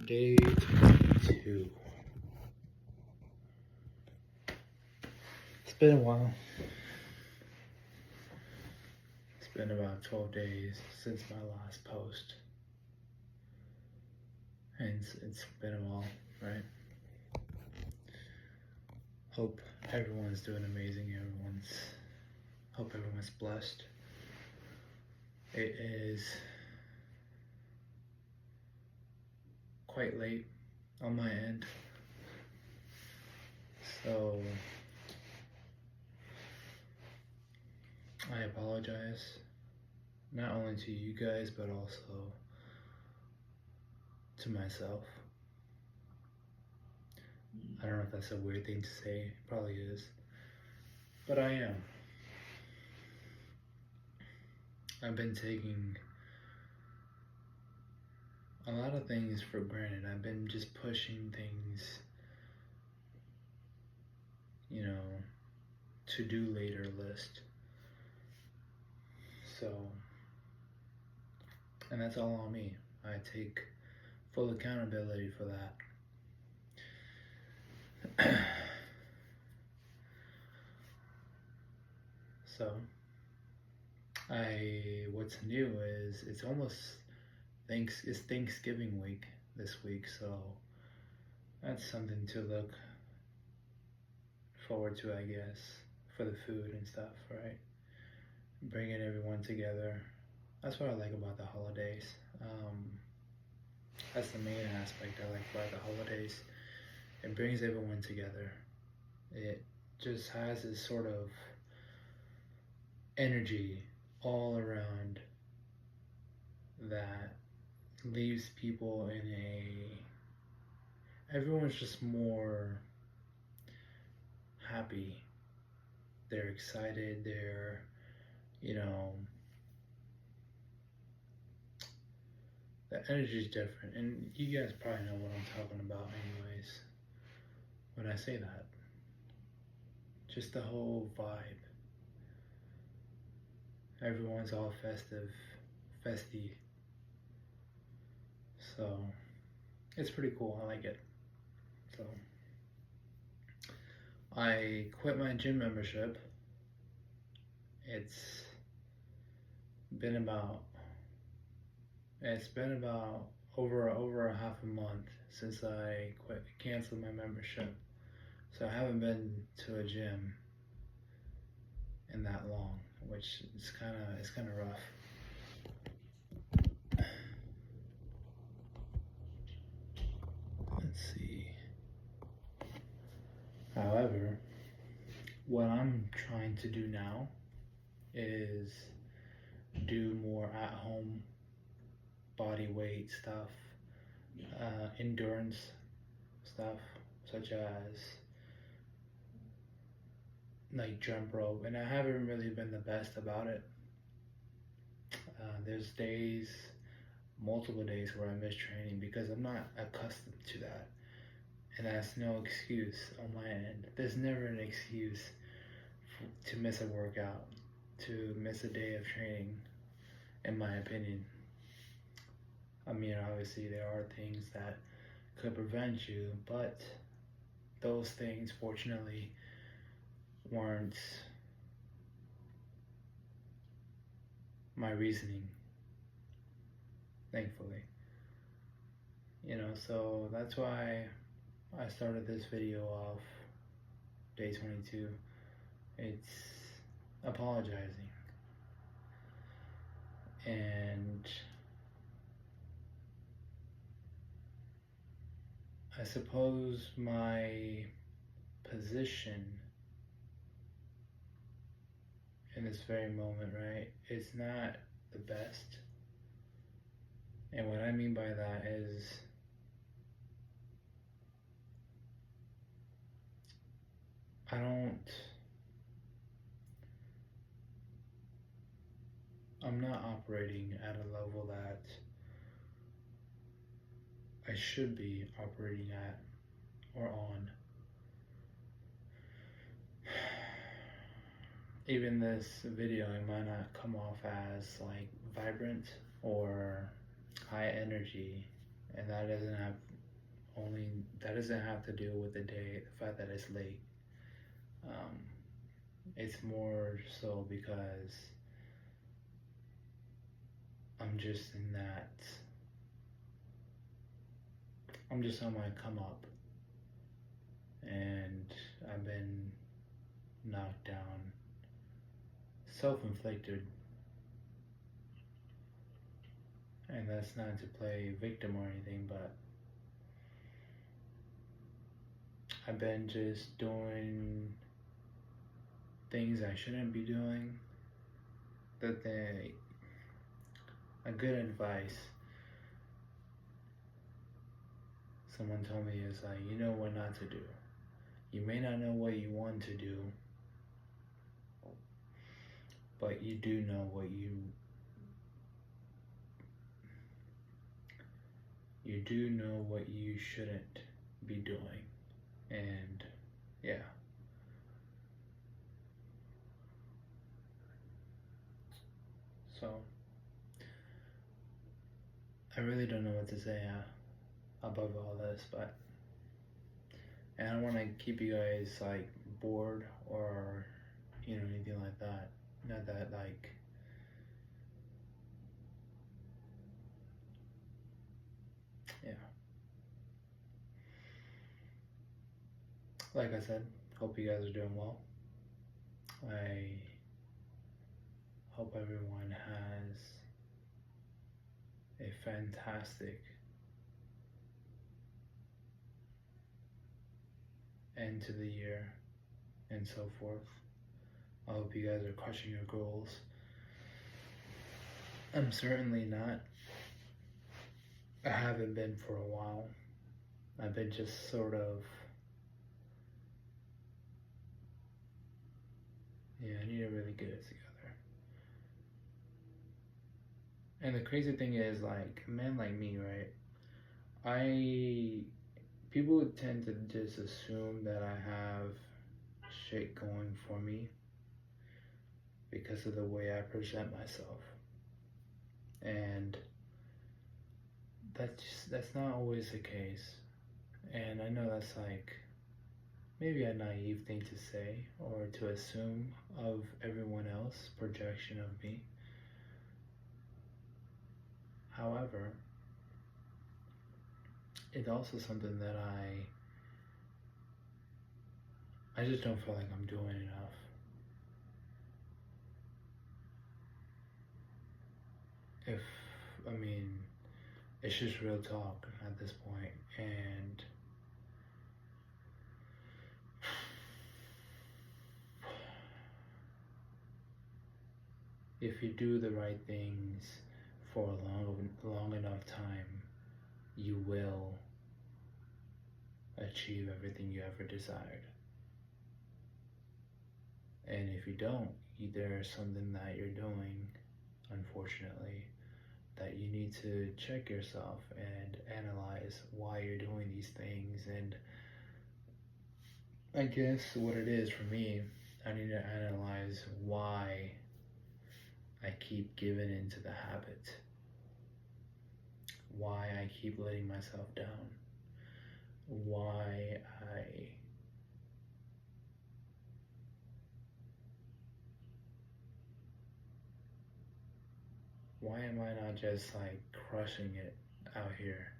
Day 22. It's been a while. It's been about 12 days since my last post. And it's been a while, right? Hope everyone's doing amazing. Hope everyone's blessed. It is quite late on my end. So I apologize, not only to you guys, but also to myself. I don't know if that's a weird thing to say, it probably is, but I am. I've been taking a lot of things for granted. I've been just pushing things, to do later list. So, and that's all on me. I take full accountability for that. So, what's new is it's Thanksgiving week this week, so that's something to look forward to, I guess, for the food and stuff, right? Bringing everyone together. That's what I like about the holidays. That's the main aspect I like about the holidays. It brings everyone together. It just has this sort of energy all around that leaves people everyone's just more happy. They're excited, they're, the energy is different. And you guys probably know what I'm talking about anyways when I say that. Just the whole vibe. Everyone's all festy. So it's pretty cool. I like it. So I quit my gym membership. It's been about over a half a month since I canceled my membership. So I haven't been to a gym in that long, which is kind of rough. Let's see. However, what I'm trying to do now is do more at-home body weight stuff, endurance stuff, such as like jump rope, and I haven't really been the best about it. There's multiple days where I miss training because I'm not accustomed to that, and that's no excuse on my end. There's never an excuse to miss a workout, to miss a day of training, in my opinion. I mean, obviously there are things that could prevent you, but those things fortunately weren't my reasoning, thankfully. So that's why I started this video off day 22. It's apologizing. And I suppose my position in this very moment, right, it's not the best. And what I mean by that is I'm not operating at a level that I should be operating at or on. Even this video, it might not come off as like vibrant or high energy, and that doesn't have only that doesn't have to do with the day, the fact that it's late. Um, it's more so because I'm just in that. I'm just on my come up, and I've been knocked down, self-inflicted, and that's not to play victim or anything, but I've been just doing things I shouldn't be doing. A good advice someone told me is like, you know what not to do. You may not know what you want to do, but you do know what you do know what you shouldn't be doing. And yeah. So I really don't know what to say above all this, but and I don't want to keep you guys like bored or anything like that. Not that yeah. Like I said, hope you guys are doing well. I hope everyone has a fantastic end to the year and so forth. I hope you guys are crushing your goals. I'm certainly not. I haven't been for a while. I've been just sort of, I need to really get it together. And the crazy thing is, like, a man like me, right? People tend to just assume that I have shit going for me because of the way I present myself. And that's not always the case. And I know that's like maybe a naive thing to say or to assume of everyone else projection of me. However, it's also something that I just don't feel like I'm doing enough. It's just real talk at this point, and if you do the right things for a long enough time, you will achieve everything you ever desired. And if you don't, there's something that you're doing, unfortunately, that you need to check yourself and analyze why you're doing these things. And I guess what it is for me, I need to analyze why I keep giving into the habit, why I keep letting myself down, why am I not just like crushing it out here?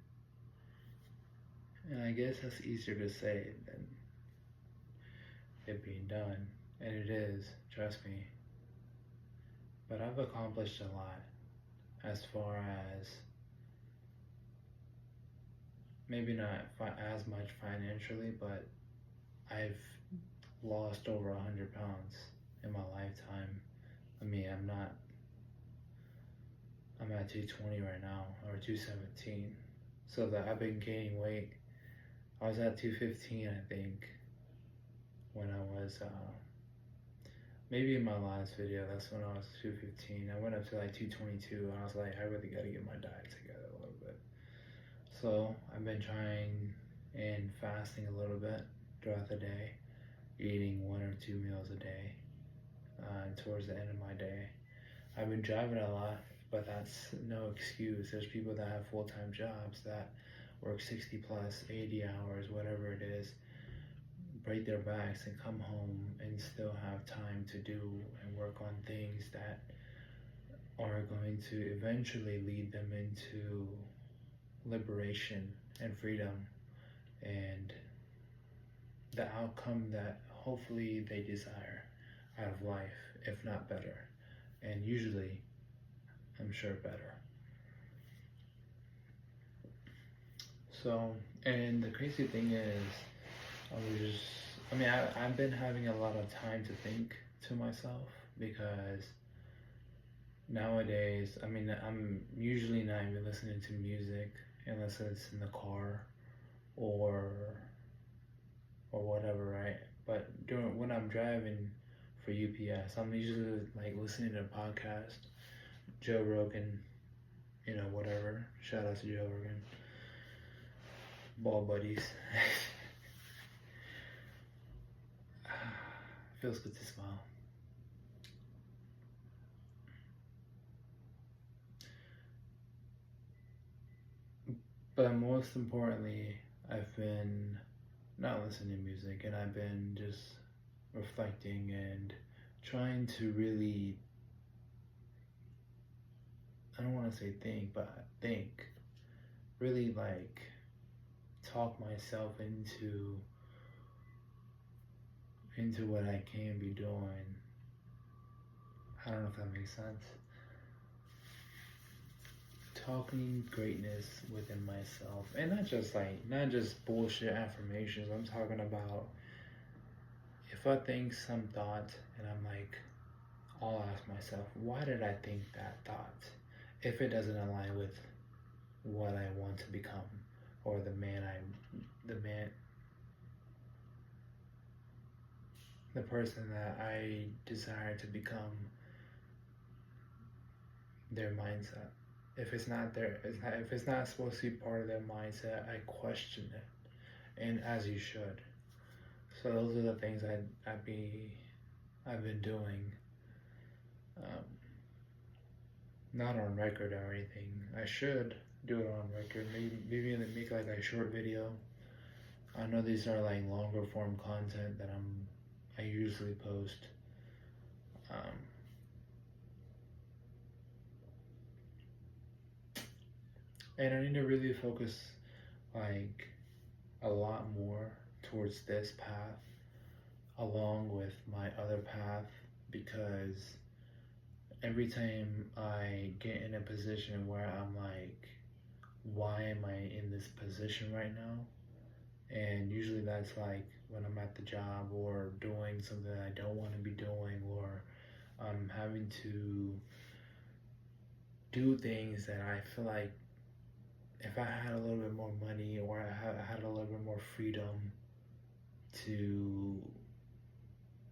And I guess that's easier to say than it being done, and it is, trust me. But I've accomplished a lot as far as maybe not as much financially, but I've lost over 100 pounds in my lifetime. I'm at 220 right now, or 217. So that I've been gaining weight. I was at 215, I think, when I was, maybe in my last video, that's when I was 215. I went up to like 222, and I was like, I really gotta get my diet together a little bit. So I've been trying and fasting a little bit throughout the day, eating 1 or 2 meals a day towards the end of my day. I've been driving a lot, but that's no excuse. There's people that have full-time jobs that work 60 plus, 80 hours, whatever it is, break their backs and come home and still have time to do and work on things that are going to eventually lead them into liberation and freedom and the outcome that hopefully they desire out of life, if not better. And usually, I'm sure better. So, and the crazy thing is, I've been having a lot of time to think to myself because nowadays, I'm usually not even listening to music unless it's in the car or whatever, right? But when I'm driving for UPS, I'm usually like listening to a podcast, Joe Rogan, whatever. Shout out to Joe Rogan. Ball buddies. Feels good to smile. But most importantly, I've been not listening to music and I've been just reflecting and trying to really, I don't want to say think, but think, really like talk myself into what I can be doing. I don't know if that makes sense. Talking greatness within myself, and not just bullshit affirmations. I'm talking about if I think some thought and I'm like, I'll ask myself, why did I think that thought? If it doesn't align with what I want to become or the person that I desire to become, their mindset. If it's not supposed to be part of their mindset, I question it, and as you should. So those are the things I've been doing, not on record or anything. I should do it on record. Maybe make like a short video. I know these are like longer form content that I usually post. And I need to really focus like a lot more towards this path along with my other path, because every time I get in a position where I'm like, why am I in this position right now? And usually that's like when I'm at the job or doing something I don't want to be doing, or I'm having to do things that I feel like if I had a little bit more money or I had a little bit more freedom to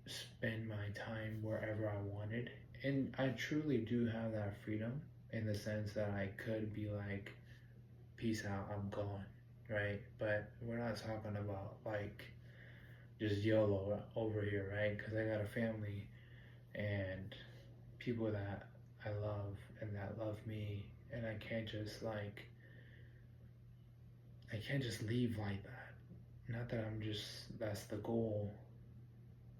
spend my time wherever I wanted. And I truly do have that freedom in the sense that I could be like, peace out, I'm gone, right? But we're not talking about like just YOLO over here, right? Because I got a family and people that I love and that love me, and I can't just leave like that. Not that that's the goal,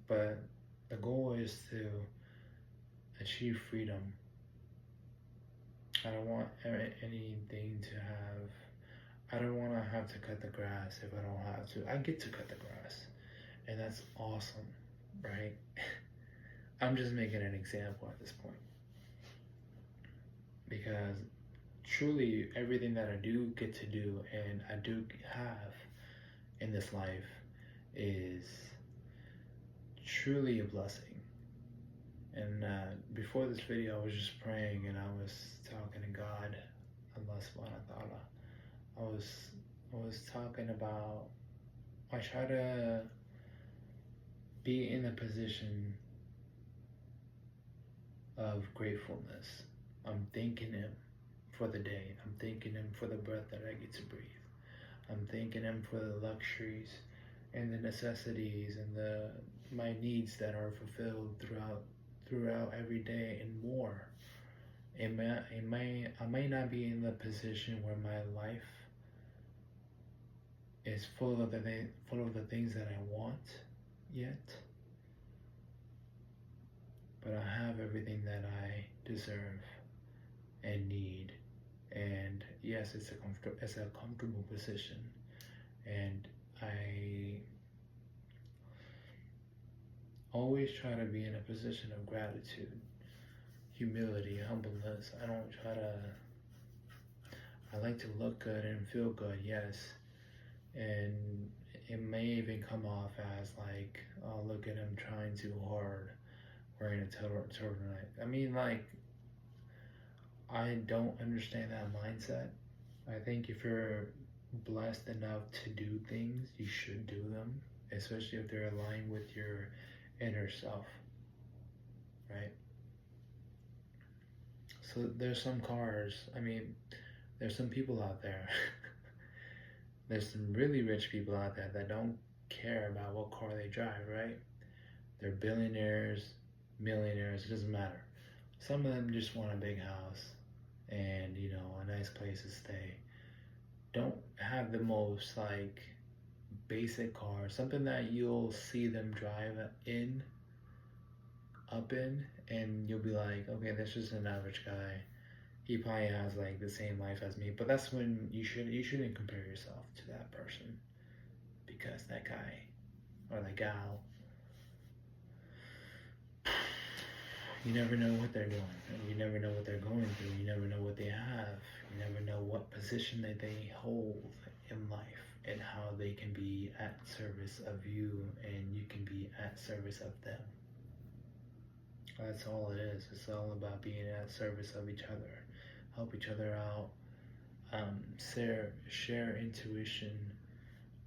but the goal is to achieve freedom. I don't want anything to have, I don't want to have to cut the grass if I don't have to. I get to cut the grass, and that's awesome, right? I'm just making an example at this point. Because truly, everything that I do get to do and I do have in this life is truly a blessing. And before this video, I was just praying and I was talking to God, Allah subhanahu wa ta'ala. I was talking about, I try to be in a position of gratefulness. I'm thanking Him for the day. I'm thanking Him for the breath that I get to breathe. I'm thanking Him for the luxuries and the necessities and my needs that are fulfilled throughout every day and more. I may not be in the position where my life is full of the things that I want yet, but I have everything that I deserve and need. And yes, it's a comfortable position, and I always try to be in a position of gratitude, humility, humbleness. I like to look good and feel good, yes. And it may even come off as like, oh, look at him trying too hard, wearing a turtleneck. I mean, like, I don't understand that mindset. I think if you're blessed enough to do things, you should do them, especially if they're aligned with your inner self, right? So there's some cars, I mean, there's some people out there. There's some really rich people out there that don't care about what car they drive, right? They're billionaires, millionaires, it doesn't matter. Some of them just want a big house and, a nice place to stay. Don't have the most like basic car, something that you'll see them drive up in, and you'll be like, okay, that's just an average guy. He probably has like the same life as me. But that's when you shouldn't compare yourself to that person, because that guy or that gal, you never know what they're doing, and you never know what they're going through. You never know what they have. You never know what position that they hold in life and how they can be at service of you and you can be at service of them. That's all it is. It's all about being at service of each other, help each other out, share intuition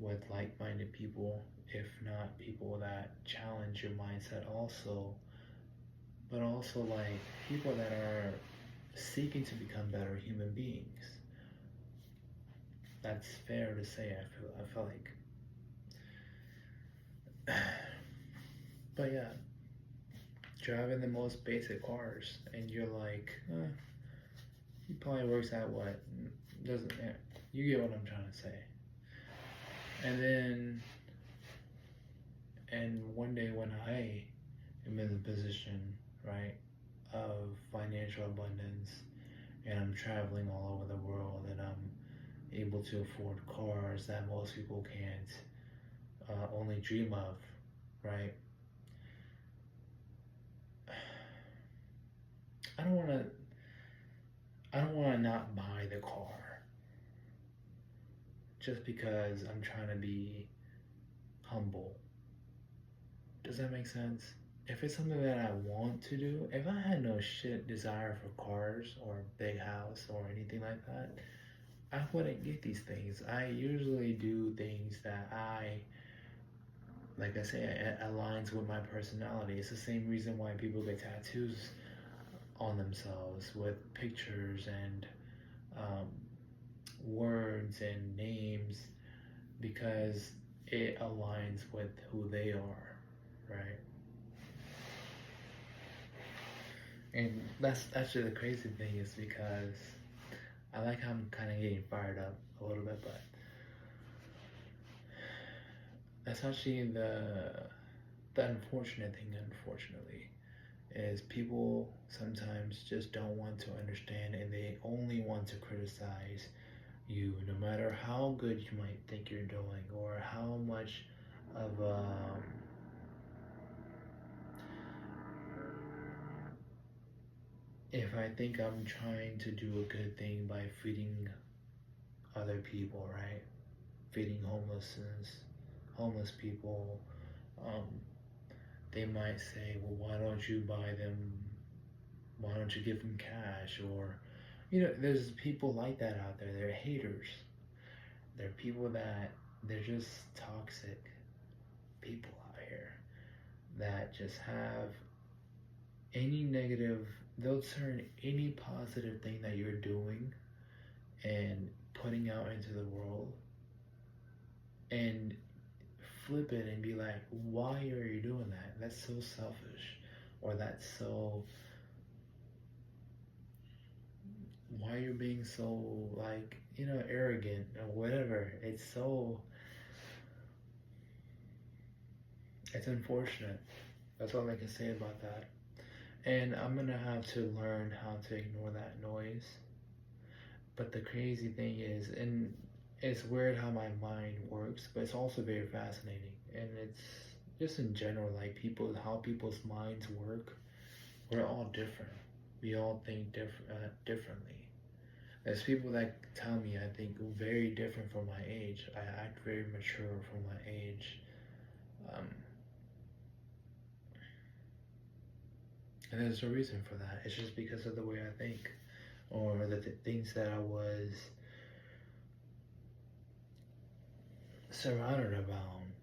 with like-minded people, if not people that challenge your mindset also, but also like people that are seeking to become better human beings. That's fair to say. I feel like, but yeah, driving the most basic cars, and you're like, he probably works at what? Doesn't you get what I'm trying to say? And one day when I am in the position, right, of financial abundance, and I'm traveling all over the world, and I'm able to afford cars that most people can't only dream of, right? I don't want to. I don't want to not buy the car just because I'm trying to be humble. Does that make sense? If it's something that I want to do, if I had no shit desire for cars or big house or anything like that, I wouldn't get these things. I usually do things that like I say, it aligns with my personality. It's the same reason why people get tattoos on themselves with pictures and um, words and names, because it aligns with who they are, right? And that's actually the crazy thing, is because I like how I'm kind of getting fired up a little bit, but that's actually the unfortunate thing, unfortunately, is people sometimes just don't want to understand, and they only want to criticize you, no matter how good you might think you're doing, or how much of if I think I'm trying to do a good thing by feeding other people, right? Feeding homeless people, um, they might say, well, why don't you buy them? Why don't you give them cash? Or, there's people like that out there. They're haters. They're people that they're just toxic people out here that just have any negative, they'll turn any positive thing that you're doing and putting out into the world and flip it and be like, why are you doing that? That's so selfish. Or that's so, why you're being so, like, arrogant or whatever. It's so, It's unfortunate. That's all I can say about that. And I'm gonna have to learn how to ignore that noise. But the crazy thing is, and it's weird how my mind works, but it's also very fascinating. And it's just in general, like people, how people's minds work. We're all different. We all think differently. There's people that tell me I think very different from my age. I act very mature for my age. Um, and there's a reason for that. It's just because of the way I think, or the things that I was surrounded around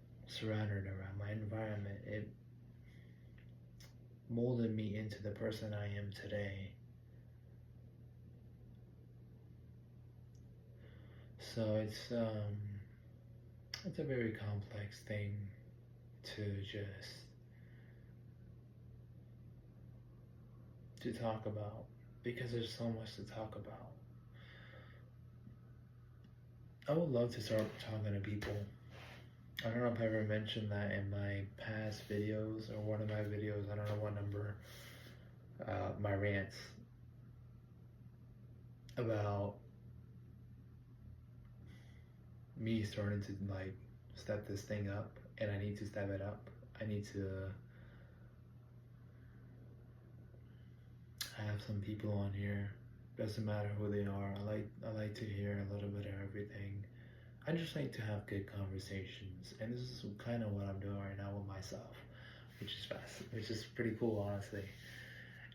my environment. It molded me into the person I am today. So it's a very complex thing to just to talk about because there's so much to talk about. I would love to start talking to people. I don't know if I ever mentioned that in my past videos or one of my videos. I don't know what number. My rants about me starting to like step this thing up, and I need to step it up. I need to have some people on here. Doesn't matter who they are. I like to hear a little bit of everything. I just like to have good conversations, and this is kind of what I'm doing right now with myself, which is fast, which is pretty cool, honestly.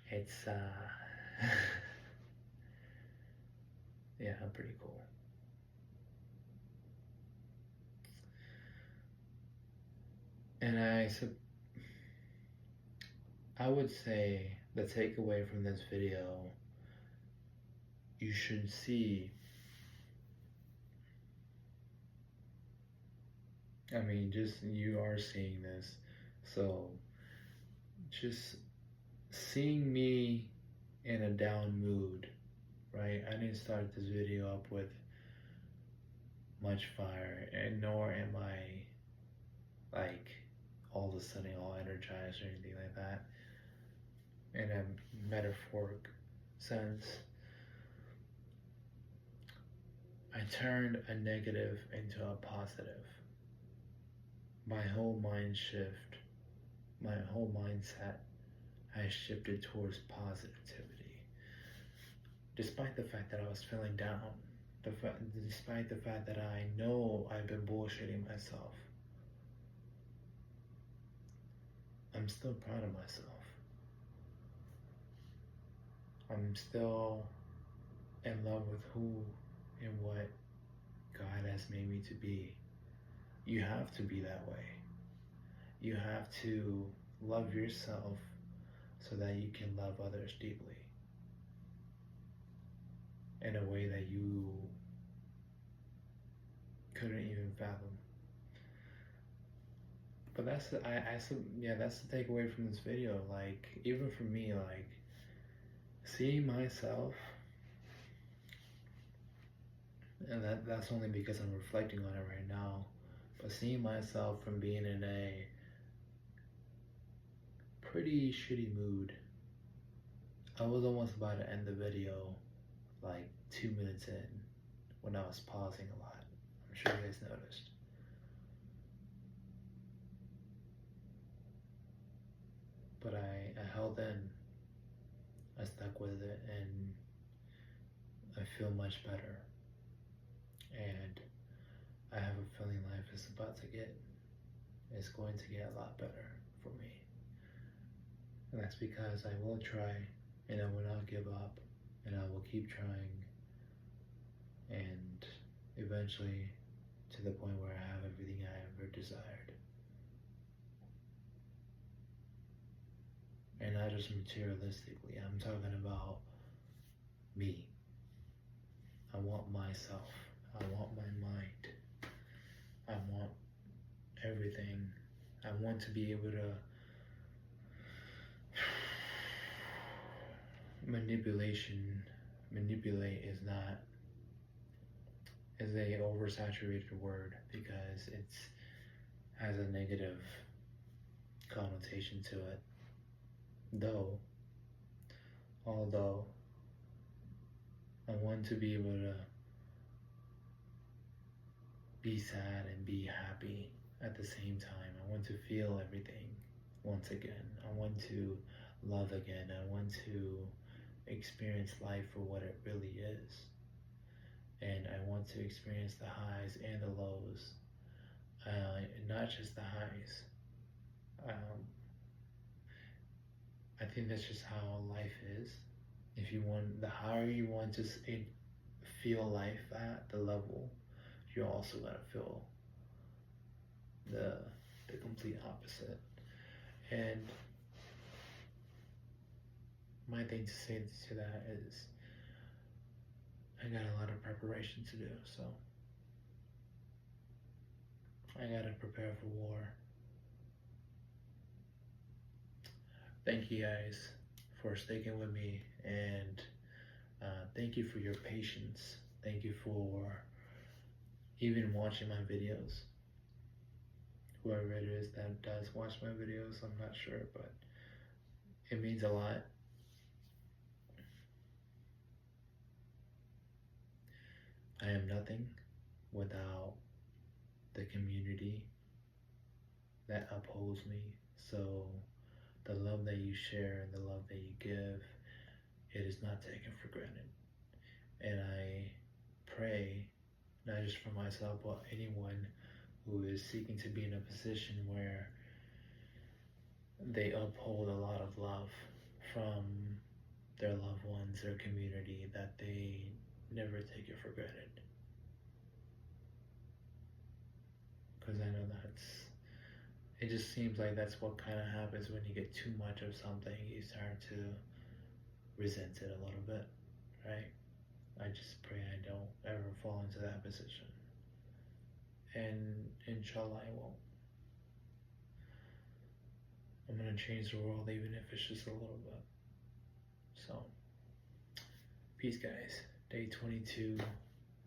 It's yeah, I'm pretty cool. And I would say the takeaway from this video, you should see. I mean, just you are seeing this, so just seeing me in a down mood, right? I didn't start this video up with much fire, and nor am I like all of a sudden all energized or anything like that in a metaphoric sense. I turned a negative into a positive. My whole my whole mindset has shifted towards positivity. Despite the fact that I was feeling down, despite the fact that I know I've been bullshitting myself, I'm still proud of myself. I'm still in love with who and what God has made me to be. You have to be that way. You have to love yourself so that you can love others deeply in a way that you couldn't even fathom. But that's the takeaway from this video. Like, even for me, like seeing myself, and that's only because I'm reflecting on it right now, but seeing myself from being in a pretty shitty mood, I was almost about to end the video like 2 minutes in when I was pausing a lot. I'm sure you guys noticed. But I held in, I stuck with it, and I feel much better. And I have a feeling life is about to it's going to get a lot better for me. And that's because I will try, and I will not give up, and I will keep trying, and eventually to the point where I have everything I ever desired. And not just materialistically, I'm talking about me. I want myself. I want my mind. I want everything. I want to be able to manipulate is a oversaturated word because it's has a negative connotation to it. Although I want to be able to be sad and be happy at the same time. I want to feel everything once again. I want to love again. I want to experience life for what it really is. And I want to experience the highs and the lows, not just the highs. I think that's just how life is. If you want, the higher you want to feel life at the level, you're also gonna feel the complete opposite. And my thing to say to that is, I got a lot of preparation to do, so I gotta prepare for war. Thank you guys for sticking with me, and thank you for your patience. Thank you for even watching my videos. Whoever it is that does watch my videos, I'm not sure, but it means a lot. I am nothing without the community that upholds me. So the love that you share and the love that you give, it is not taken for granted. And I pray, not just for myself, but anyone who is seeking to be in a position where they uphold a lot of love from their loved ones, their community, that they never take it for granted. Because I know it just seems like that's what kind of happens when you get too much of something. You start to resent it a little bit, right? I just pray I don't ever fall into that position. And inshallah I won't. I'm gonna change the world even if it's just a little bit. So, peace guys. Day 22.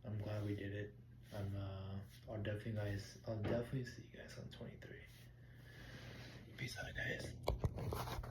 I'm glad we did it. I'll definitely see you guys on 23. Peace out guys.